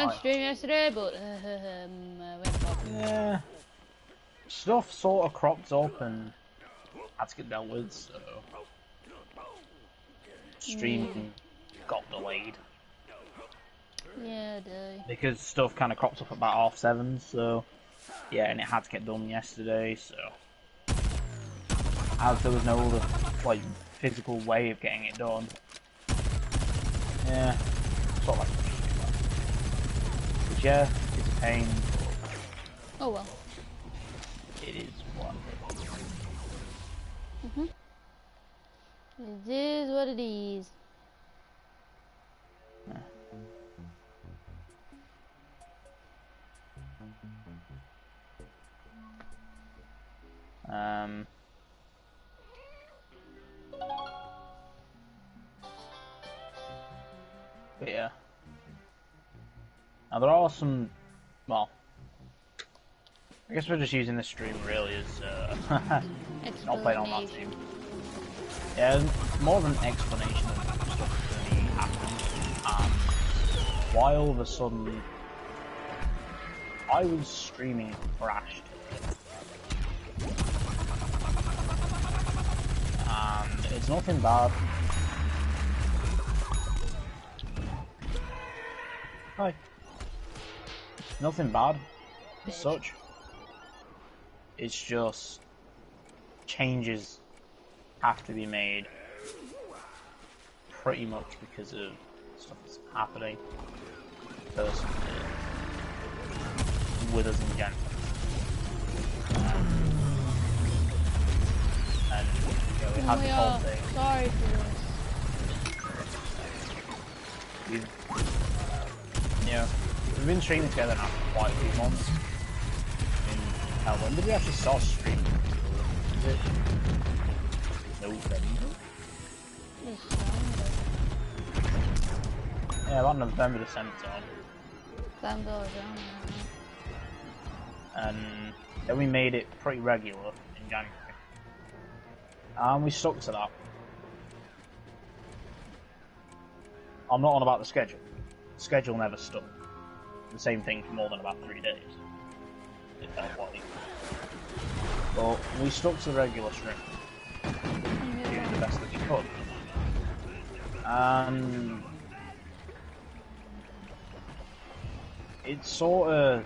on stream yesterday, but yeah, stuff sort of cropped up and had to get dealt with, so streaming got delayed. Yeah, dude. Because stuff kind of cropped up about 7:30, so yeah, and it had to get done yesterday, so as there was no other like physical way of getting it done, yeah, sort of like which, yeah, it's a pain, but oh well. it is what It is what it is. yeah. But yeah. Now there are some, well, I guess we're just using this stream really as not playing on that team. Yeah, more of an explanation of stuff that really happened. Why all of a sudden I was streaming crashed. And it's nothing bad. Hi. Nothing bad as such. It's just changes have to be made pretty much because of stuff that's happening personally with us in general. And yeah, we had this whole thing. Sorry for this. We've been streaming together now for quite a few months. When did we actually start streaming? Is it November? Yeah, about November, December time. And then we made it pretty regular in January. And we stuck to that. I'm not on about the schedule. The schedule never stuck. The same thing for more than about 3 days. It felt like. But we stuck to the regular stream. Doing the best that we could. And it's sort of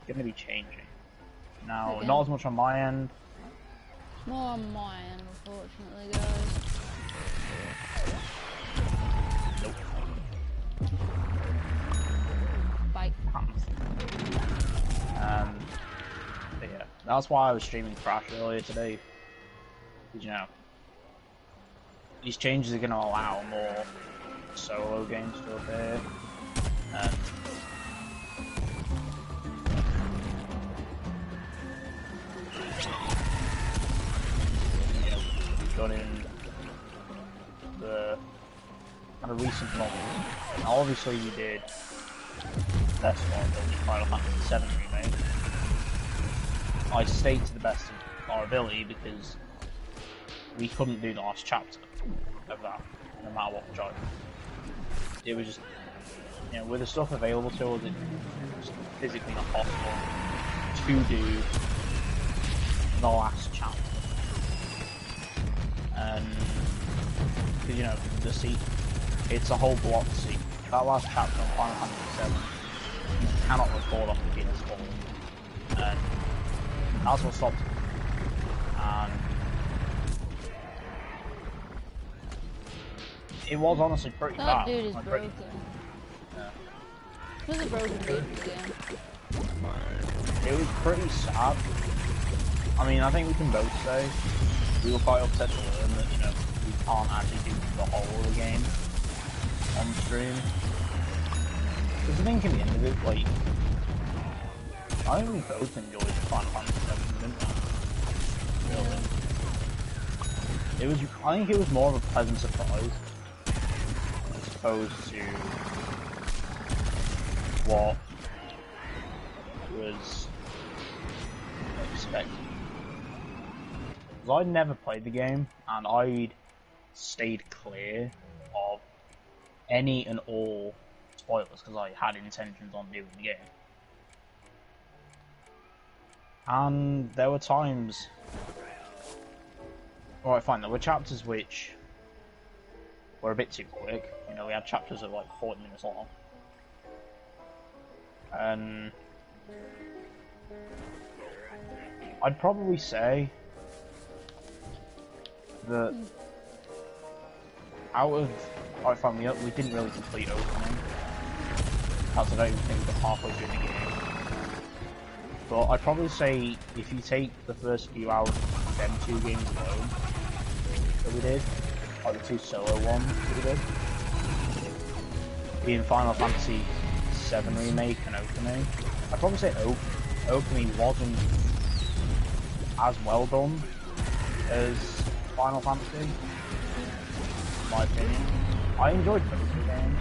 going to be changing. Now, okay. not as much on my end. More on my end, unfortunately, guys. Nope. Bye. But yeah, that's why I was streaming Crash earlier today. Did you know? These changes are going to allow more solo games to appear. And we've got in the kind of recent novels. Now obviously you did the best one, the Final Fantasy VII remake. I stayed to the best of our ability because we couldn't do the last chapter of that, no matter what we tried. It was just, with the stuff available to us, it was physically not possible to do the last chapter. And, because, the seat, it's a whole block seat. That last chapter on Final Fantasy VII, you cannot record off the PS4. And that's what stopped it. And it was honestly pretty bad. That dude is broken. Yeah. This is a broken dude again. It was pretty sad. I mean, I think we can both say we were quite upset to learn that, we can't actually do the whole of the game on stream. Because I think in the end of it, like, I think we both enjoyed Final Fantasy VII, didn't we? Really. I think it was more of a pleasant surprise as opposed to what was expected. Because I'd never played the game and I'd stayed clear of any and all spoilers because I had intentions on doing the game. And there were times... Alright, fine, there were chapters which were a bit too quick. You know, we had chapters of like 40 minutes long. And I'd probably say that out of... Alright, fine, we didn't really complete opening. As I don't even think we got halfway through the game. But I'd probably say if you take the first few hours of them 2 games alone that we did, like the 2 solo ones that we did, being Final Fantasy VII Remake and Opening, I'd probably say Opening wasn't as well done as Final Fantasy, in my opinion. I enjoyed both the games,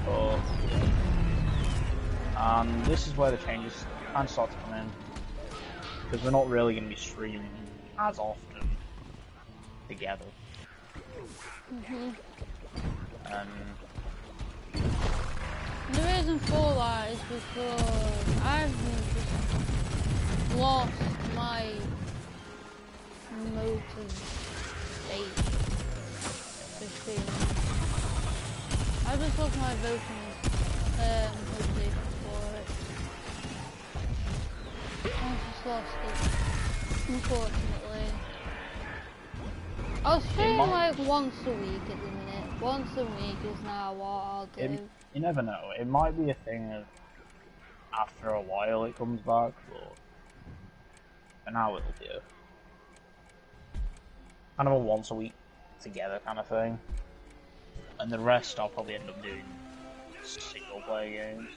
but and this is where the changes kind of start to come in, because we're not really going to be streaming as often together. The reason for that is because I've just lost my motivation for streaming. I just lost my motivation for it. I just lost it, unfortunately. I was streaming like once a week at the minute. Once a week is now what I'll do. You never know. It might be a thing of after a while it comes back, but for now it'll be kind of a once a week together kind of thing. And the rest I'll probably end up doing single player games.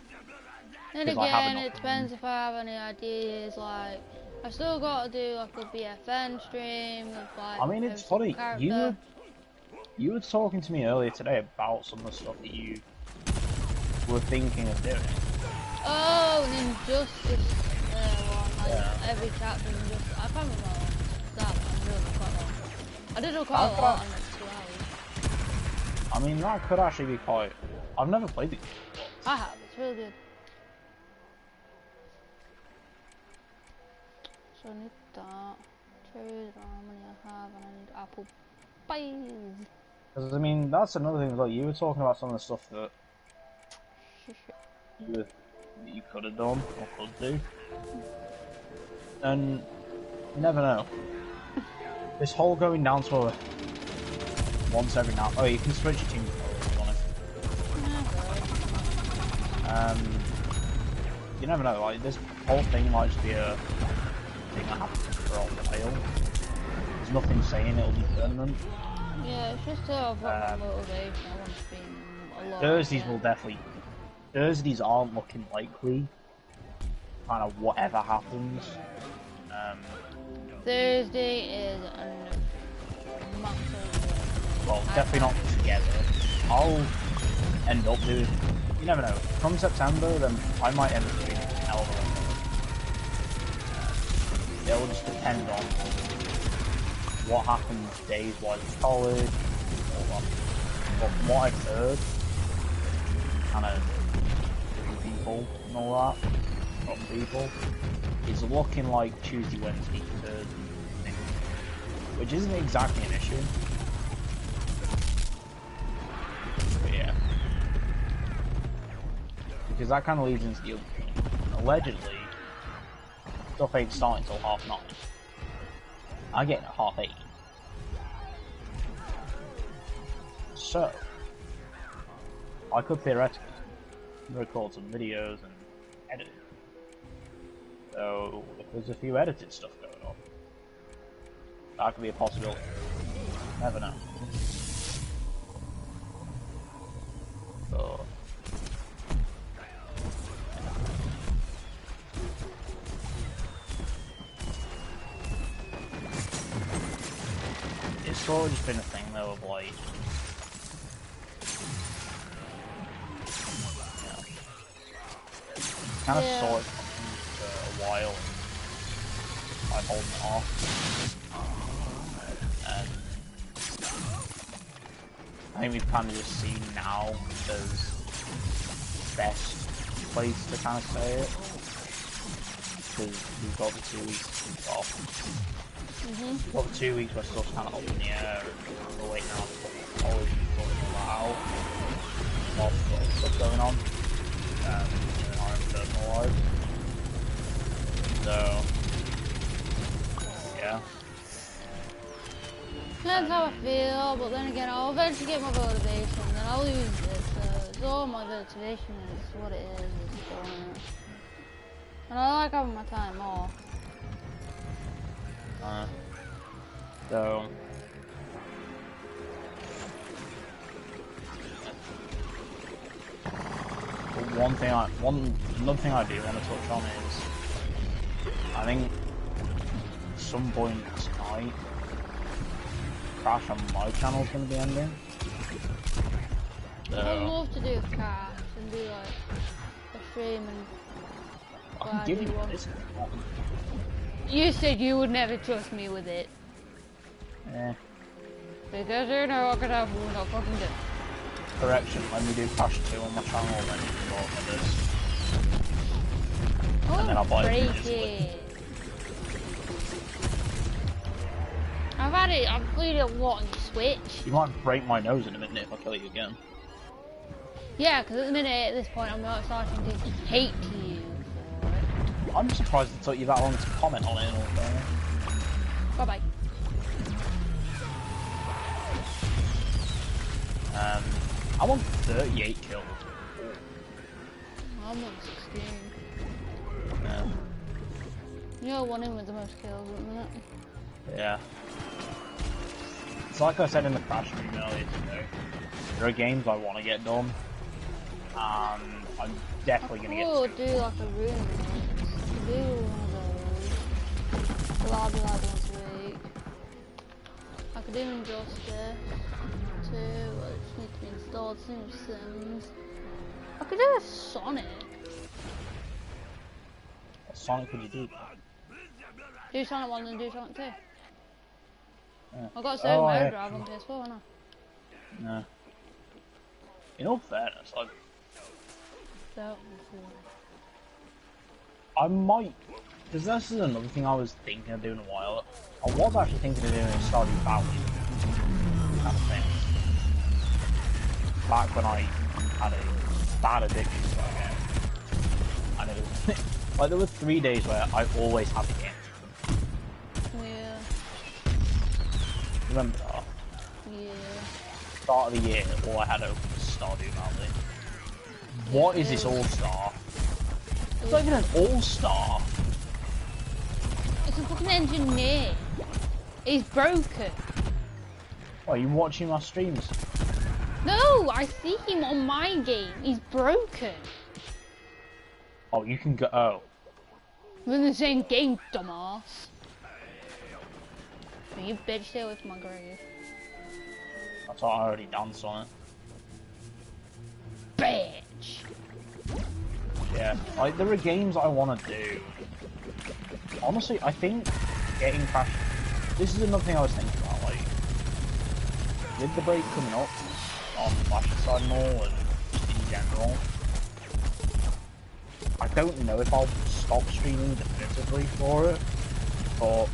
And again, it depends if I have any ideas. Like, I've still got to do like a BFN stream with like. I mean, it's funny. You were talking to me earlier today about some of the stuff that you were thinking of doing. Oh, an Injustice one. Like every chapter in Injustice. I can't remember that one. Really quite long. I did it quite a lot in like 2 hours. I mean, that could actually be quite. I've never played it. I have. It's really good. So I need that. Cherries, how many I have, and I need apple pies. Because I mean, that's another thing. Like, you were talking about some of the stuff that you could have done or could do, and you never know. This whole going down to a once every now. Oh, you can switch your teams if you want it. You never know. Like, this whole thing might just be a thing that happens for a while. There's nothing saying it'll be permanent. Yeah, it's just to have my motivation. I want to be a lot. Thursdays will definitely. Thursdays aren't looking likely. Kind of whatever happens. Thursday is a massive. Well, definitely not together. I'll end up doing. You never know. Come September, then I might end up doing Elder. It'll just depend on what happens days-wise with college, all that. But from what I've heard, kind of through people and all that, from people, it's looking like Tuesday, Wednesday, Thursday, which isn't exactly an issue. But yeah. Because that kind of leads into the other thing. Allegedly, stuff ain't starting until 9:30. I get it at 8:30. So, I could theoretically record some videos and edit it. So, if there's a few edited stuff going on, that could be a possibility. Never know. But it's sort of just been a thing though of like, you know, kind of saw it for a while. I'm holding it off, and I think we've kind of just seen now, because best place to kind of say it. Because we've got the 2 weeks off. We've got the 2 weeks where stuff's kind of up in the air, and we're waiting out for college and sorting all that out. Lots of stuff going on in our own personal lives. So, yeah. Depends how I feel, but then again, I'll eventually get my motivation, then I'll lose it. So it's all my motivation, it's what it is, it's boring. And I like having my time off. So another thing I do want to touch on is, I think at some point tonight, Crash on my channel is going to be ending. So, I'd love to do Crash and do like a stream and. I can give you this. You said you would never trust me with it. Yeah. Because you know I could have one not fucking do. Correction, when we do Crash 2 on my channel, then you can vote for this. Oh, and then I'll buy break it. I've played it a lot on Switch. You might break my nose in a minute if I kill you again. Yeah, because at the minute, at this point, I'm not starting to hate you for it. I'm surprised it took you that long to comment on it and all that. Bye-bye. I'm on 38 kills. I'm on 16. Yeah. You're one in with the most kills at the minute. Yeah. It's like I said in the Crash stream earlier today. There are games I want to get done. I'm definitely going to get... Oh, do like a room. Do one of those. Lobby once a week. I could do Injustice 2, but it just needs to be installed. Sims. I could do a Sonic. What Sonic would you do? Do Sonic 1 and do Sonic 2. Yeah. I've got Sega Mega Drive on PS4, haven't I? No. In all fairness, I might, because this is another thing I was thinking of doing a while. I was actually thinking of doing a Stardew Valley kind of thing. Back when I had a bad addiction to that game. And it was, like, there were 3 days where I always had the game. Yeah. Remember that? Yeah. Start of the year, all I had open was Stardew Valley. What is this All-Star? It's not even an All-Star. It's a fucking engineer. He's broken. Oh, are you watching my streams? No, I see him on my game. He's broken. Oh, you can go. Oh. We're in the same game, dumbass. You bitch, stay away from my grave. I thought I already danced on it. Bitch. Yeah, like there are games I want to do. Honestly, I think getting Crash. This is another thing I was thinking about. Like, with the break coming up on Clash side and all, and in general, I don't know if I'll stop streaming definitively for it, but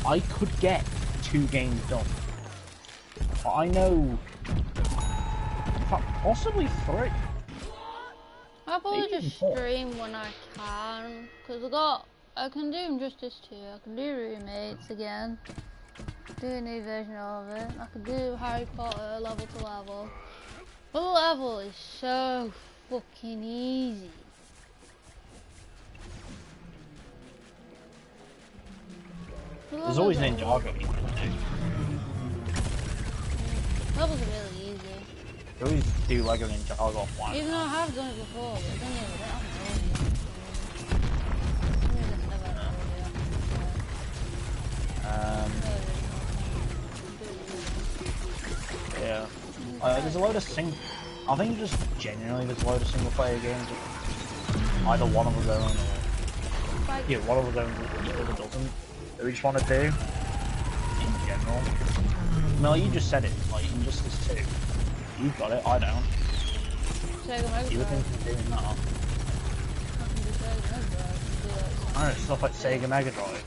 I could get 2 games done. I know, in fact, possibly 3. I'll probably just stream when I can, because I can do Injustice 2, I can do Roommates again, do a new version of it, I can do Harry Potter level to level. But the level is so fucking easy. There's always Ninjago you can do. Levels are really easy. You always do Lego Ninjago offline. Even though I have done it before, but I don't know what yeah. There's a load of I think just genuinely there's a load of single player games. Either one of them or yeah, one of them the other doesn't. That we just want to do in general. Mel, you just said it. Like Injustice 2. You've got it. I don't. Sega Mega You would Drive. think of doing that. I can do Sega Mega Drive. I can do that. I don't know, stuff like Sega Mega Drive.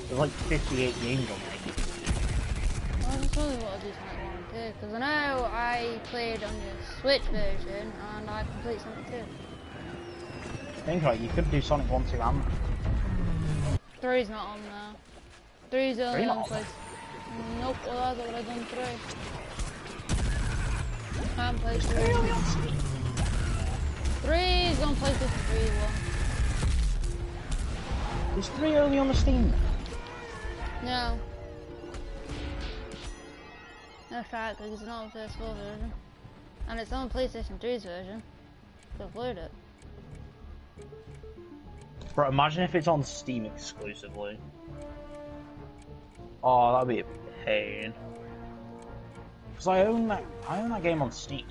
There's like 58 games on there. Well, that's really what I do Sonic 1 and 2, because I know I played on the Switch version, and I completed Sonic 2. Think right, you could do Sonic 1, 2 and 3's not on there. 3's only 3 not on on there? place. Nope, otherwise I would have done 3. I haven't played 3. 3's on PlayStation 3 one. Is 3 only on the Steam? No. That's right, because it's not on PS4 version. And it's on PlayStation 3's version. So upload it. Bro, imagine if it's on Steam exclusively. Oh, that'd be a pain. Because I own that game on Steam.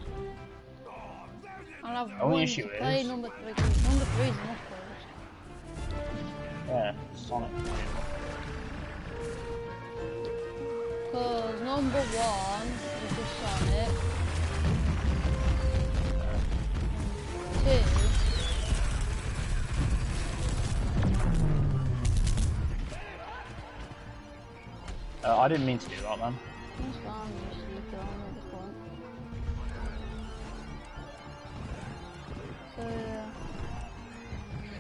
I'll have Only one issue to play is- number 3. Number 3's enough for us. Yeah, Sonic. Because number 1 is just Sonic. 2. I didn't mean to do that, man. That's fine, just look it on at this point. So yeah.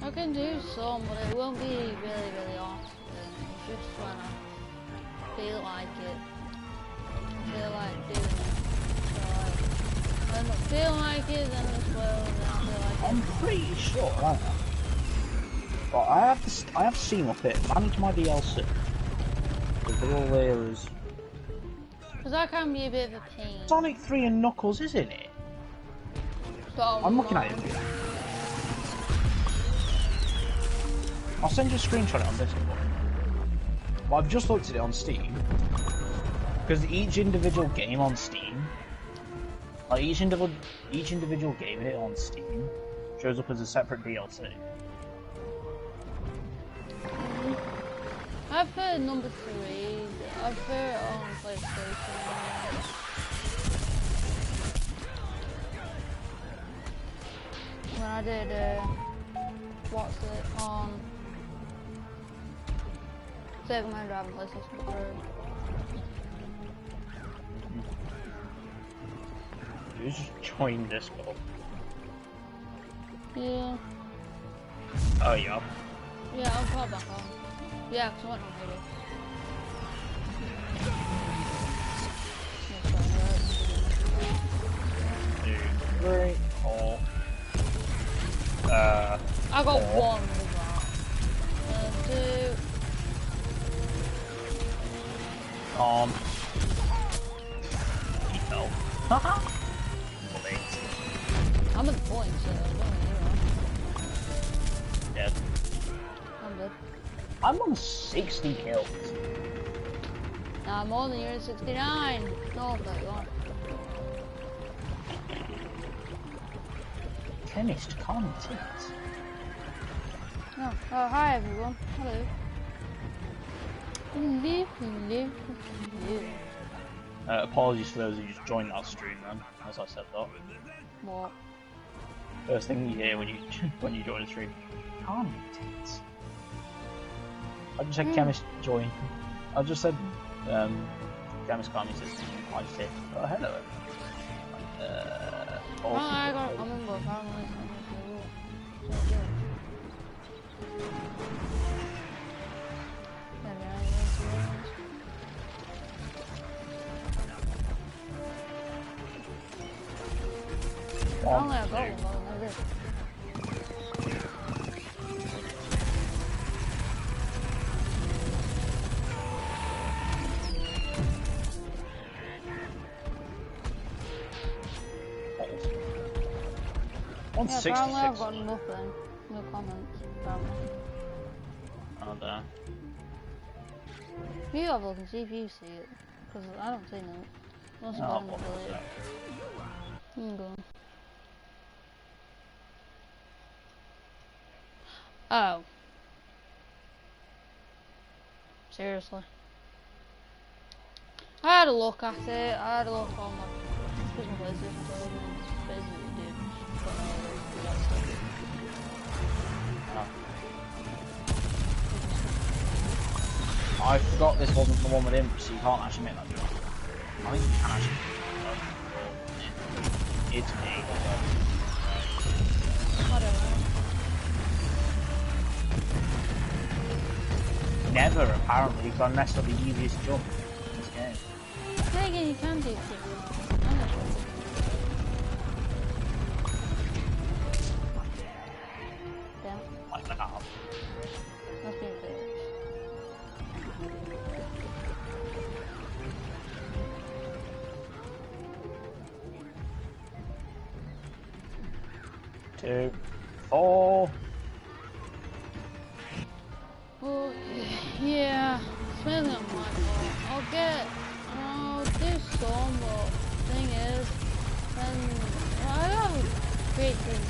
I can do some, but it won't be really awesome. It's just when I feel like it. Feel like doing it. So like, when I don't feel like it, then as well, then I feel like I'm it. pretty sure, right now. But I have seen up it. Manage my DLC. Because they're all there as Because that can be a bit of a pain. Sonic 3 and Knuckles, isn't it? So I'm looking at it. I'll send you a screenshot of it on Discord. But I've just looked at it on Steam. Because each individual game on Steam, like each individual game in it on Steam, shows up as a separate DLC. I've heard number 3. I've heard it on PlayStation. When I did, what's it, on Sega Mega Drive and PlayStation 3. You just join Discord. Yeah. Oh yeah. Yeah, I'll pop back on. Yeah, because I went on video. 2, 3, 4. I got 4. 1 with that. 2. He fell. Haha. I'm at the point, so I don't know. Dead. I'm dead. I'm on 60 kills. Nah, more than you're at 69. No, 31. Chemist content. No. Oh, hi everyone. Hello. Hello. Apologies for those who just joined that stream, man. As I said that. What? First thing you hear when you when you join a stream. Content. I just said chemist join. I just said chemist comment says I said oh hello. Oh, I got. I'm in both. I'm like, I only got one, but I did. Yeah, apparently I've got nothing. No comments, apparently. Oh, there. You have a look and see if you see it. Because I don't see no. Unless No, I've I'll got pop an it affiliate. Go on. Oh. Seriously. I had a look at it. I had a look on my PlayStation 2 and it's basically did I forgot this wasn't the one with him, so you can't actually make that jump. I think you can actually. It's me. I don't know. Never, apparently, because I messed up the easiest jump in this game. Then again, you can do it. Yeah. Like that. Must be a glitch. Two, four. Well, yeah, it's mainly not my fault. I'll do some, but the thing is, then I don't create things.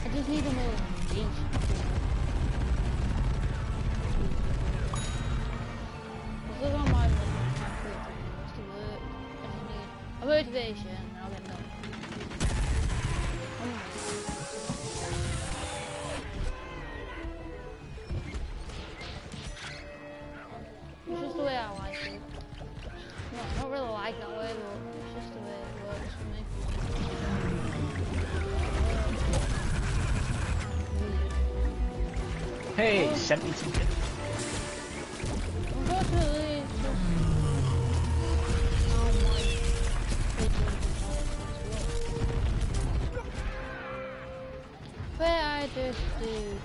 I just need a motivation. This is not my motivation. It's to work. I just need a motivation, and I'll get done. It's just the way I like it. I don't really like that way, but it's just the way it works for me. Hey, 72 minutes. Unfortunately, it's just but I just do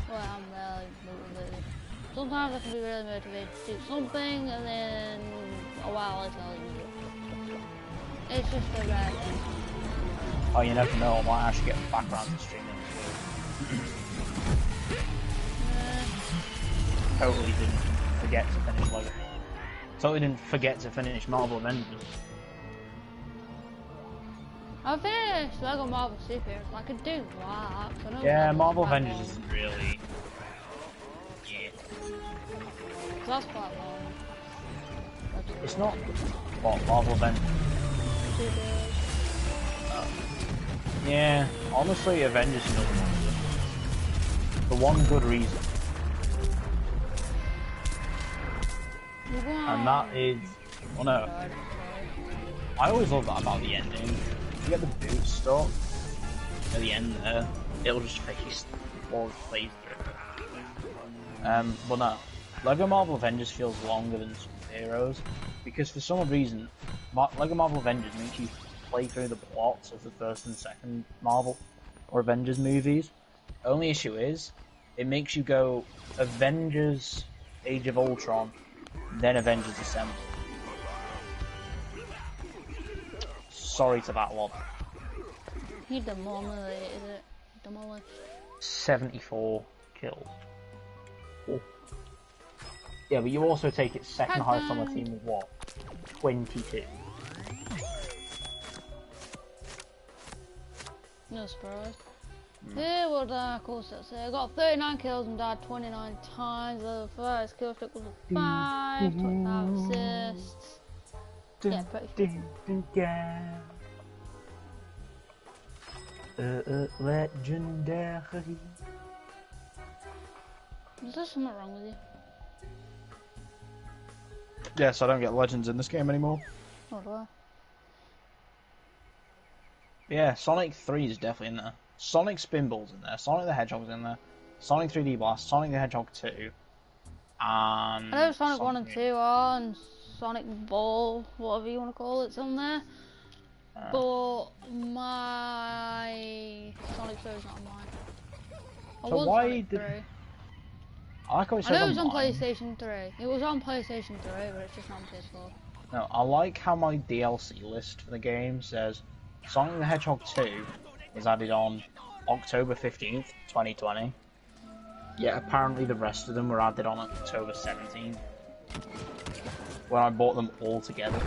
well, I'm really motivated. Sometimes I can be really motivated to do something, and then a while later I'll do it. It's just a rare thing. Oh, you never know, I might actually get back around to streaming. Totally didn't forget to finish Lego. Totally didn't forget to finish Marvel Avengers. I finished Lego Marvel Superheroes. I could do that. Yeah, Marvel Avengers isn't really. Yeah. That's quite long. It's not. What, Marvel Avengers? Yeah, honestly, Avengers is another one. For one good reason. And that is. Oh no. I always love that about the ending. If you get the boot stuck at the end there, it'll just face or plays through. But no. Lego Marvel Avengers feels longer than Superheroes because for some reason Lego Marvel Avengers makes you play through the plots of the first and second Marvel or Avengers movies. Only issue is it makes you go Avengers Age of Ultron, then Avengers Assemble. Sorry to that one. He demolished it. Demolished. 74 kills. Oh. Yeah, but you also take it second highest on the team with what? 22. No surprise. Yeah, well, of course, that's it. I got 39 kills and died 29 times. The first kill streak was a 5, 25 assists. Yeah, pretty Legendary. Is there something wrong with you? Yes, I don't get legends in this game anymore. Oh, do I? Yeah, Sonic 3 is definitely in there. Sonic Spinball's in there. Sonic the Hedgehog's in there. Sonic 3D Blast. Sonic the Hedgehog 2. And I know Sonic 1 and 2 are, and Sonic Ball, whatever you want to call it's on there. But my Sonic 2 is not on mine. So why did... I like how it says I know it was on mine. PlayStation 3. It was on PlayStation 3, but it's just not on PS4. No, I like how my DLC list for the game says Sonic the Hedgehog 2 was added on October 15th, 2020. Yet apparently the rest of them were added on October 17th. When I bought them all together.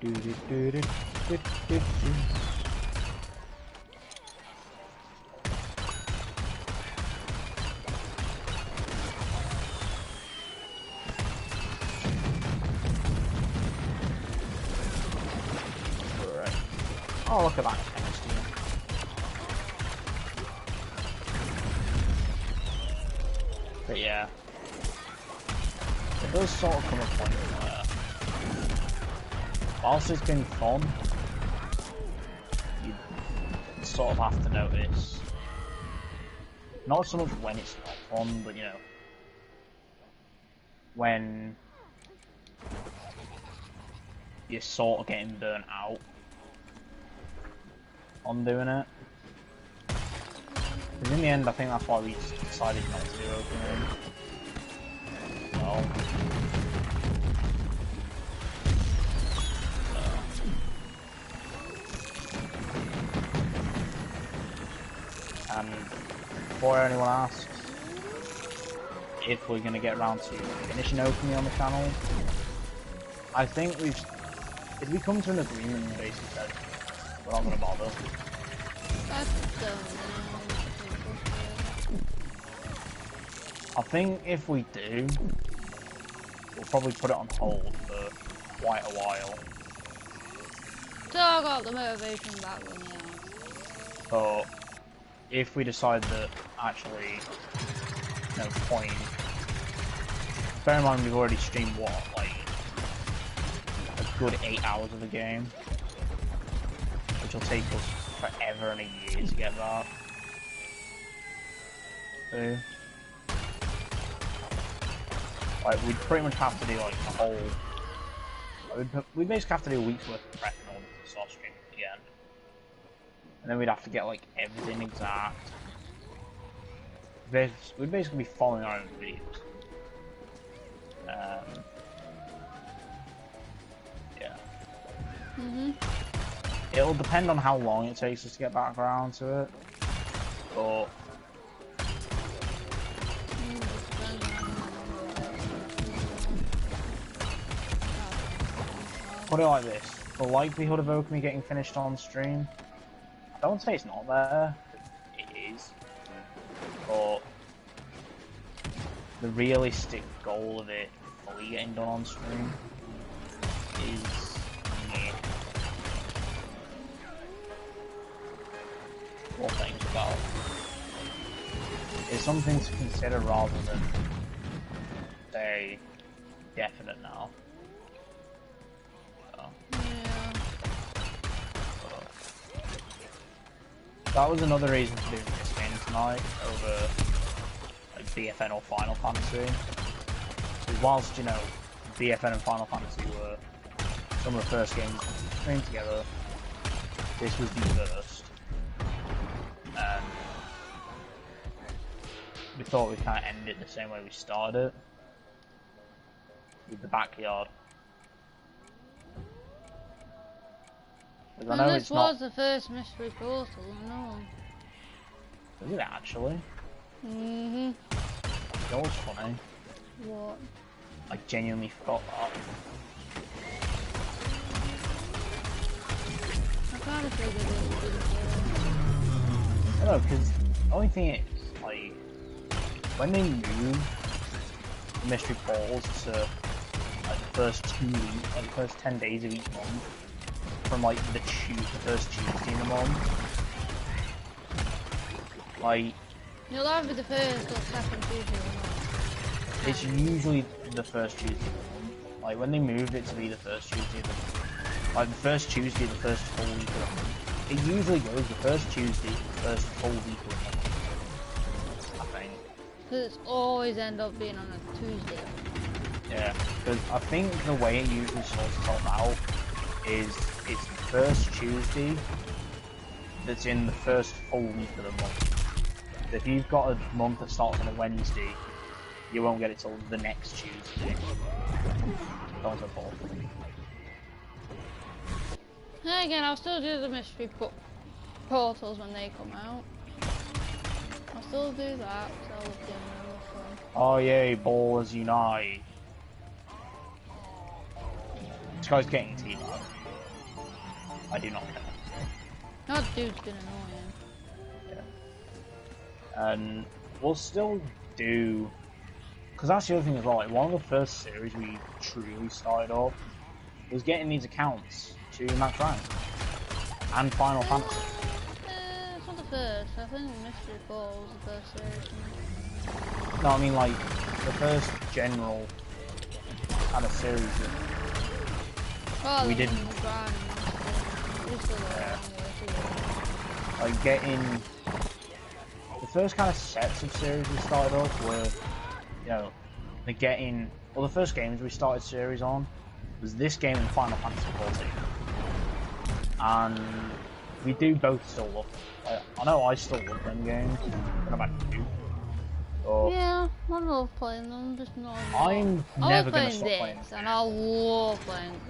Oh, look at that chemistry. But yeah, it does sort of come a point where, whilst it's been fun, you sort of have to notice, not so much when it's not fun, but you know, when you're sort of getting burnt out on doing it. Because in the end, I think that's why we decided not to do opening. Well, and before anyone asks if we're going to get around to finishing opening on the channel, I think if we come to an agreement and basically said we're not going to bother. I think if we do, we'll probably put it on hold for quite a while. So I got the motivation back when you But if we decide that actually no point, bear in mind we've already streamed what, like a good 8 hours of the game, which will take us forever and a year to get that. So, like, we'd pretty much have to do like a whole. We'd basically have to do a week's worth of prep in order to start streaming again, and then we'd have to get like everything exact. We'd basically be following our own videos. Yeah. It'll depend on how long it takes us to get back around to it, but. Put it like this, the likelihood of Okami getting finished on stream, I don't say it's not there, it is, but the realistic goal of it fully getting done on stream is yeah. What things about. It's something to consider rather than say definite now. That was another reason for doing this game tonight over like BFN or Final Fantasy. Because whilst, you know, BFN and Final Fantasy were some of the first games we streamed together, this was the first. And we thought we'd kind of end it the same way we started it, with the backyard. And this was the first mystery portal, I know. Is it actually? Mm-hmm. That was funny. What? I genuinely forgot that. I kind of figured it didn't. I know, because the only thing is, like, when they move the mystery portals to like the first 2 weeks, like the first 10 days of each month, from like the first Tuesday in the month, like You'll either be the first or second Tuesday or not. it's usually the first Tuesday of the month. Like when they moved it to be the first Tuesday of the month, like the first Tuesday, the first full week of the month, it usually goes the first Tuesday, the first full week of the month, I think. Because it's always end up being on a Tuesday. Yeah, because I think the way it usually sorts itself out is it's the first Tuesday that's in the first full week of the month. So if you've got a month that starts on a Wednesday, you won't get it till the next Tuesday. So on and so forth. And again, I'll still do the mystery portals when they come out. I'll still do that, so I'll look in fun. Oh yay, ballers unite. This guy's getting teabagged. I do not care. That dude's been annoying. Yeah. And we'll still do, because that's the other thing as well. Like one of the first series we truly started off was getting these accounts to max rank and Final Fantasy. It's not the first. I think Mystery Ball was the first series. No, I mean like the first general kind of series that we didn't. Like getting the first kind of sets of series we started off were, you know, the first games we started series on was this game and Final Fantasy 14, and we do both still love them. I know I still love them games. I don't know about you. But yeah, I love playing them, just not. I'm never gonna stop playing this, and I love playing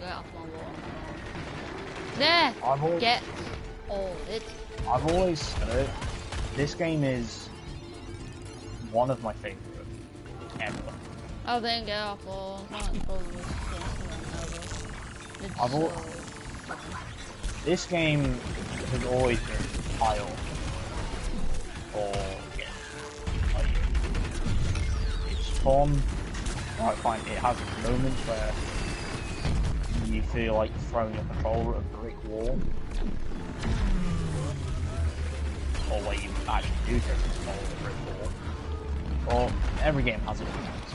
There, get all it. I've always said it. This game is one of my favorite ever. Oh, they didn't get off all. This game has always been high up. It's fun. I find it has moments where you feel like throwing your controller at a brick wall. Or where you actually do throw your controller at a brick wall. Well, every game has its moments.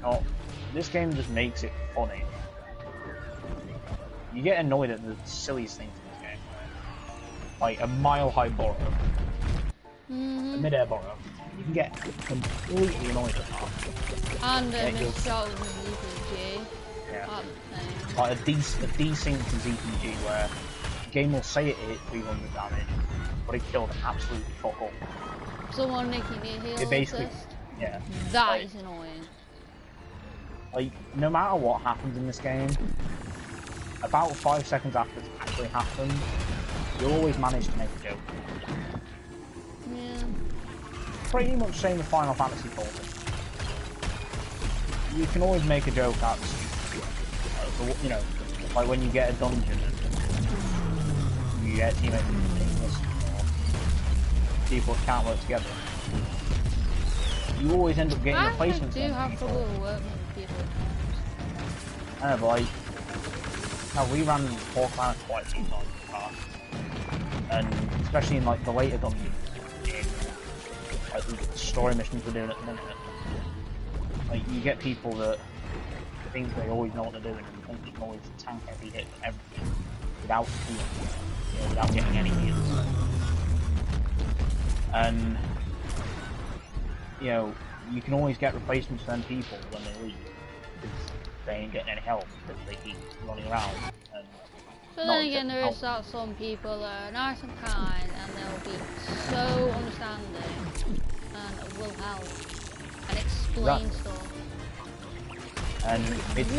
Oh, this game just makes it funny. You get annoyed at the silliest things in this game. Like a mile-high burrow. A mid-air burrow. You can get completely annoyed at that. And a misshot with an EPG. Yeah. Like a desynced ZPG where the game will say it hit 300 damage, but it killed absolutely fuck all. Someone making a heal it basically, assist. Yeah. That is annoying. Like, no matter what happens in this game, about 5 seconds after it's actually happened, you'll always manage to make a joke. Yeah. Pretty much same with Final Fantasy 14. You can always make a joke that's, you know, like when you get a dungeon and you get teammates or people that can't work together. You always end up getting replacements. I do have trouble working with people. I know, but like, now we ran Hawkman quite a few times in the past, and especially in like the later dungeons, like the story missions we're doing at the minute, like you get people that think they always know what they're doing and think you can always tank every hit for everything without healing, you know, without getting any heals. And you know, you can always get replacements for them people when they leave because they ain't getting any help because they keep running around. And but then again, there is some people that are nice and kind and they'll be so understanding and will help and explain stuff. And it's really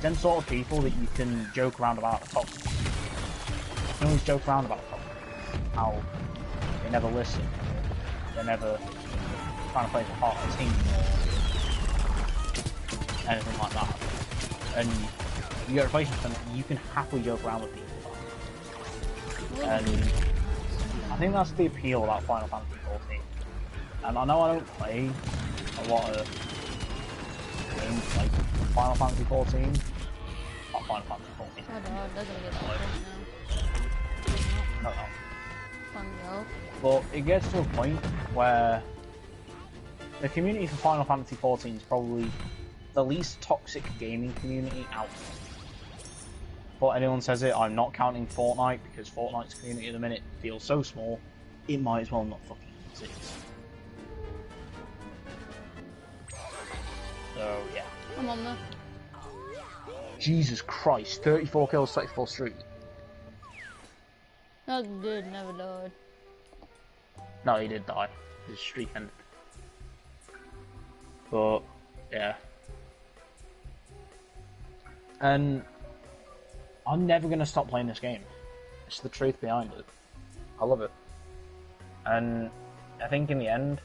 them sort of people that you can joke around about the toxic. You can always joke around about the toxic. How they never listen. They're never trying to play for part of a team or anything like that. And you get replacements and you can happily joke around with people. And I think that's the appeal about Final Fantasy 14. And I know I don't play a lot of games like Final Fantasy 14. Not Final Fantasy 14. Oh god, they're gonna get that point now. No. Fun though. But it gets to a point where the community for Final Fantasy 14 is probably the least toxic gaming community out there. Before anyone says it, I'm not counting Fortnite because Fortnite's community at the minute feels so small, it might as well not fucking exist. So, yeah. I'm on there. Jesus Christ, 34 kills, 34 streak. That dude never died. No, he did die. His streak ended. But, yeah. And I'm never going to stop playing this game. It's the truth behind it. I love it. And I think in the end,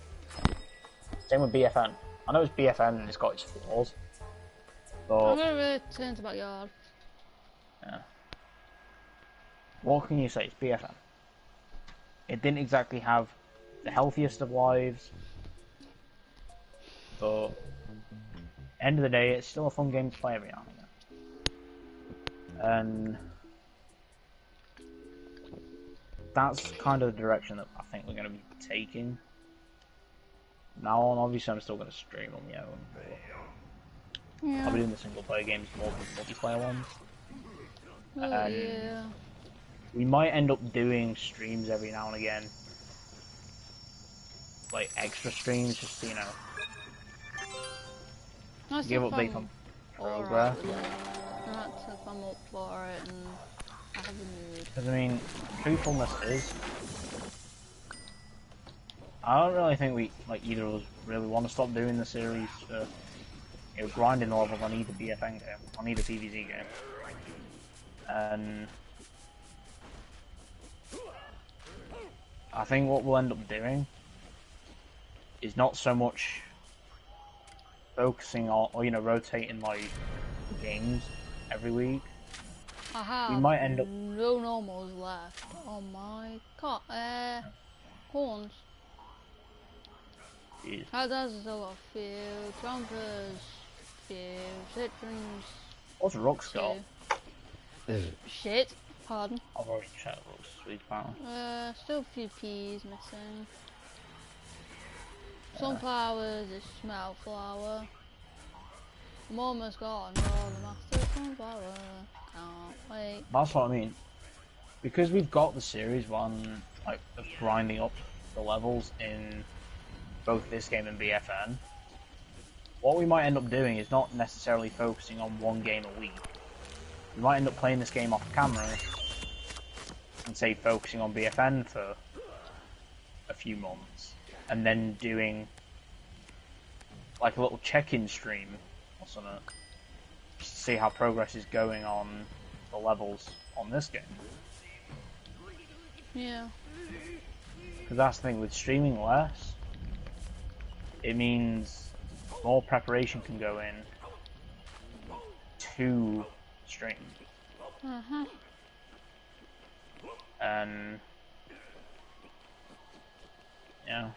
same with BFN. I know it's BFN and it's got its flaws, But I'm gonna return to backyard. yeah. What can you say? It's BFM. It didn't exactly have the healthiest of lives, but end of the day, it's still a fun game to play every now and again. And that's kind of the direction that I think we're going to be taking. Now on, obviously, I'm still going to stream on my own, but I'll be Yeah. doing the single player games more than the multiplayer ones. Oh, And yeah. we might end up doing streams every now and again, like extra streams, just to, That's give if updates on I'm alright progress. with it. That's if I'm up for it and I have a mood. Because I mean, truthfulness is, I don't really think we, like, either of us really want to stop doing the series for, grinding the levels on either BFN game, on either PvZ game. And I think what we'll end up doing is not so much focusing on, or rotating like games every week. I have We might end up. no normals left. Oh my god. Horns. Jeez. That does still got a few. Jumpers. Few. Citrons. What's Rook's got? Shit. Pardon. I've already checked Rook's sweet power. Still a few peas missing. Sunflowers is smell flower. I'm almost got another master sunflower. Can't wait. That's what I mean. Because we've got the series one, like, of grinding up the levels in both this game and BFN, what we might end up doing is not necessarily focusing on one game a week. We might end up playing this game off camera and, say, focusing on BFN for a few months, and then doing like a little check-in stream or something, just to see how progress is going on the levels on this game. Yeah. Because that's the thing, with streaming less, it means more preparation can go in to stream. Uh-huh. And yeah.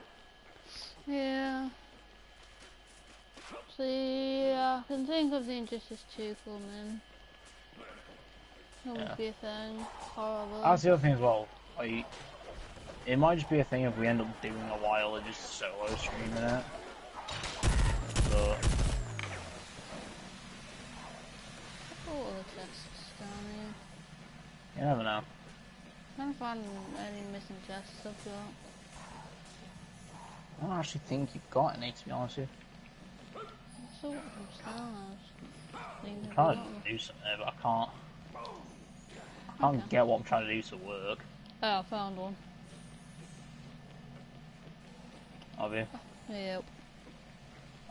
Yeah. See, I can think of the Injustice 2 coming. That would be a thing. Horrible. That's the other thing as well. Like, it might just be a thing if we end up doing a while of just solo streaming it. But Oh, the chests down here. you never know. Trying to find any missing chests I've got. I don't actually think you've got any, to be honest with you. So what I'm trying to do something, but I can't. I can't get what I'm trying to do to work. Oh, I found one. Have you? Yep.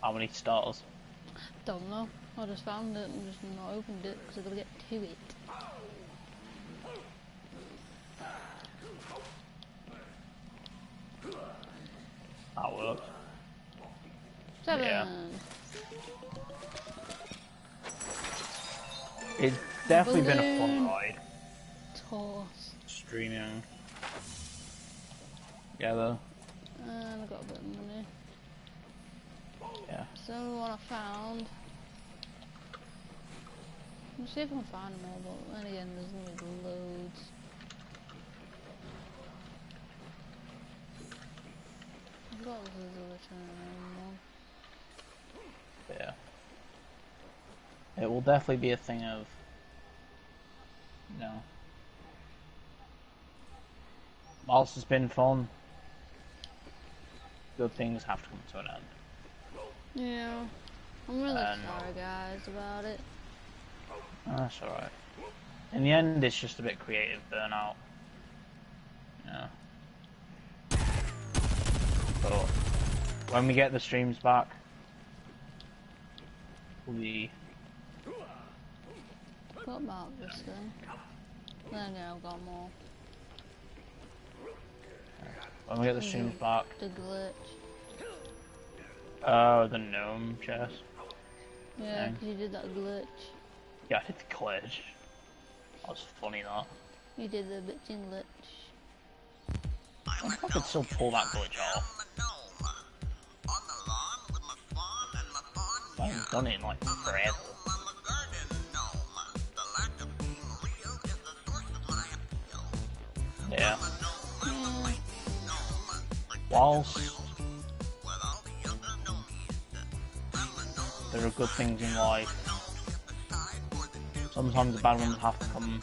How many stars? Don't know. I just found it and just not opened it because I gotta get to it. That works. 7. Yeah. It's definitely been a fun ride. Toss. Streaming together. And I got a bit of money. Yeah. So what I found. Let's see if I can find them all, but then again there's only loads. I've got this other return one. Yeah. It will definitely be a thing of, whilst it's been fun, good things have to come to an end. Yeah. I'm really sorry guys about it. That's alright. In the end, it's just a bit creative burnout. Yeah. But when we get the streams back, we What about this then? Then again, I've got more. When we get the streams back. The glitch. Oh, the gnome chest. Yeah, because you did that glitch. Yeah, I did the glitch. That was funny, that. You did the bitching glitch. I wonder if I could still pull that glitch off. I haven't done it in like forever. Yeah. Whilst there are good things in life, sometimes the bad ones have to come,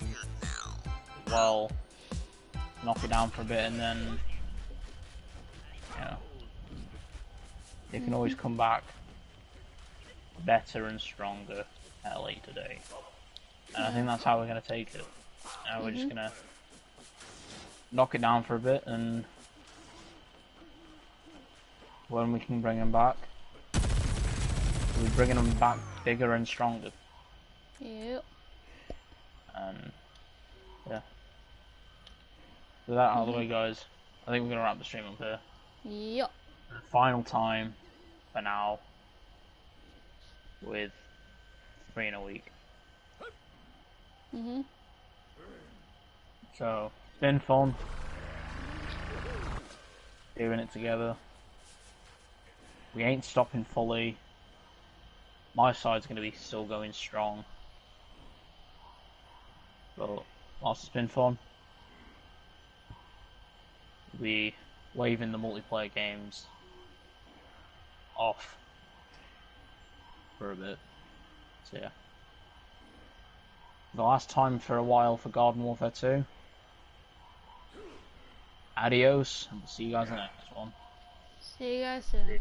well, knock it down for a bit, and then, you know, you can always come back better and stronger at a later date. And I think that's how we're going to take it. We're just going to knock it down for a bit, and when we can bring them back, we're bringing them back bigger and stronger. Yep. And yeah. With that out of the way, guys, I think we're going to wrap the stream up here. Yep. Final time for now with 3 in a week. So, it's been fun doing it together. We ain't stopping fully. My side's going to be still going strong. But whilst it's been fun, we'll be waving the multiplayer games off for a bit. So yeah. The last time for a while for Garden Warfare 2. Adios, and we'll see you guys in the next one. See you guys soon.